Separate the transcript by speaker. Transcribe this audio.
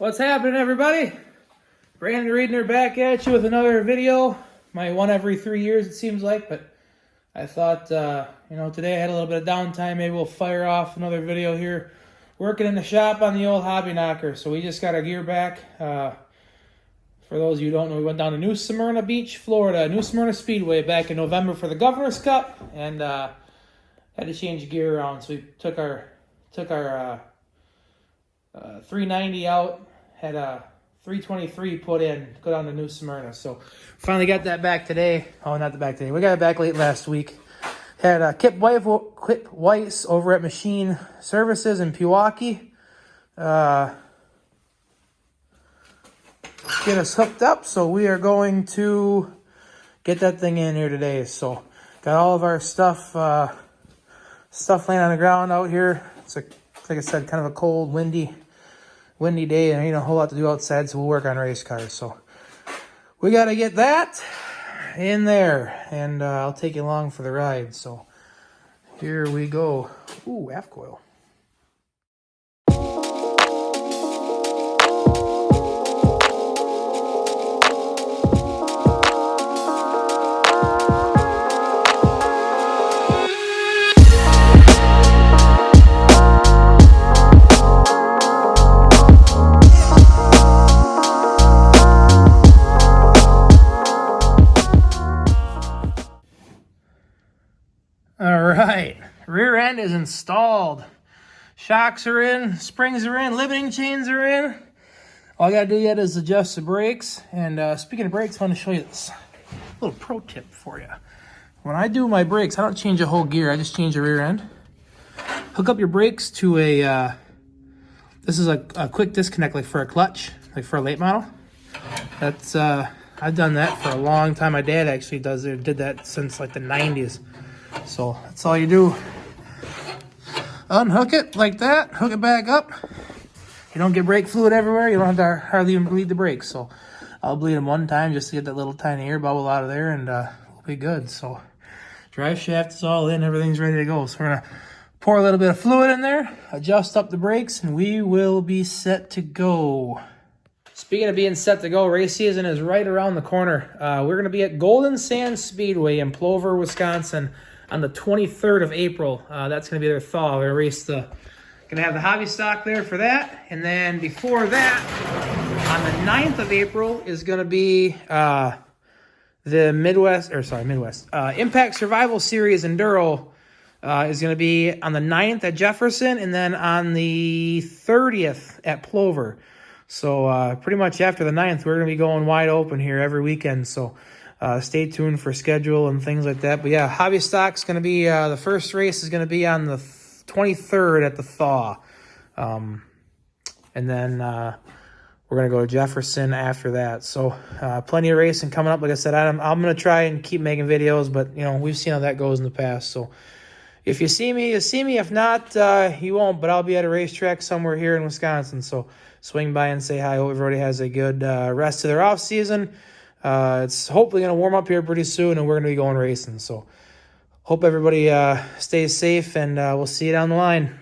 Speaker 1: What's happening, everybody? Brandon Reedner back at you with another video. My one every 3 years, it seems like, but I thought, today I had a little bit of downtime. Maybe we'll fire off another video here. Working in the shop on the old Hobby Knocker, so we just got our gear back. For those of you who don't know, we went down to New Smyrna Beach, Florida, New Smyrna Speedway back in November for the Governor's Cup, and had to change gear around. So we took our 390 out, had a 323 put in, go down to New Smyrna. So finally got that back today. Oh, not the back today. We got it back late last week. Had Kip Weiss over at Machine Services in Pewaukee. Get us hooked up. So we are going to get that thing in here today. So got all of our stuff laying on the ground out here. It's like I said, kind of a cold, windy day, and ain't a whole lot to do outside, so we'll work on race cars. So we got to get that in there, and I'll take you along for the ride. So here we go. Ooh, half coil. All right, rear end is installed. Shocks are in, springs are in, limiting chains are in. All I gotta do yet is adjust the brakes. And speaking of brakes, I want to show you this little pro tip for you. When I do my brakes, I don't change the whole gear, I just change the rear end. Hook up your brakes to a, this is a quick disconnect like for a clutch, like for a late model. That's, I've done that for a long time. My dad actually did that since like the 90s. So that's all you do. Unhook it like that, hook it back up. You don't get brake fluid everywhere. You don't have to hardly even bleed the brakes. So I'll bleed them one time just to get that little tiny air bubble out of there, and we'll be good. So drive shaft is all in, everything's ready to go. So we're gonna pour a little bit of fluid in there, adjust up the brakes, and we will be set to go. Speaking of being set to go, race season is right around the corner. We're gonna be at Golden Sand Speedway in Plover, Wisconsin, on the 23rd of April. That's going to be their thaw. They're going to have the hobby stock there for that. And then before that, on the 9th of April is going to be the Impact Survival Series Enduro is going to be on the 9th at Jefferson, and then on the 30th at Plover. So pretty much after the 9th, we're going to be going wide open here every weekend. So stay tuned for schedule and things like that. But yeah, hobby stock's going to be, the first race is going to be on the 23rd at the thaw. And then we're going to go to Jefferson after that. So plenty of racing coming up. Like I said, I'm going to try and keep making videos, but we've seen how that goes in the past. So if you see me, you see me. If not, you won't, but I'll be at a racetrack somewhere here in Wisconsin. So swing by and say hi. Hope everybody has a good rest of their off season. It's hopefully going to warm up here pretty soon, and we're going to be going racing. So hope everybody stays safe, and we'll see you down the line.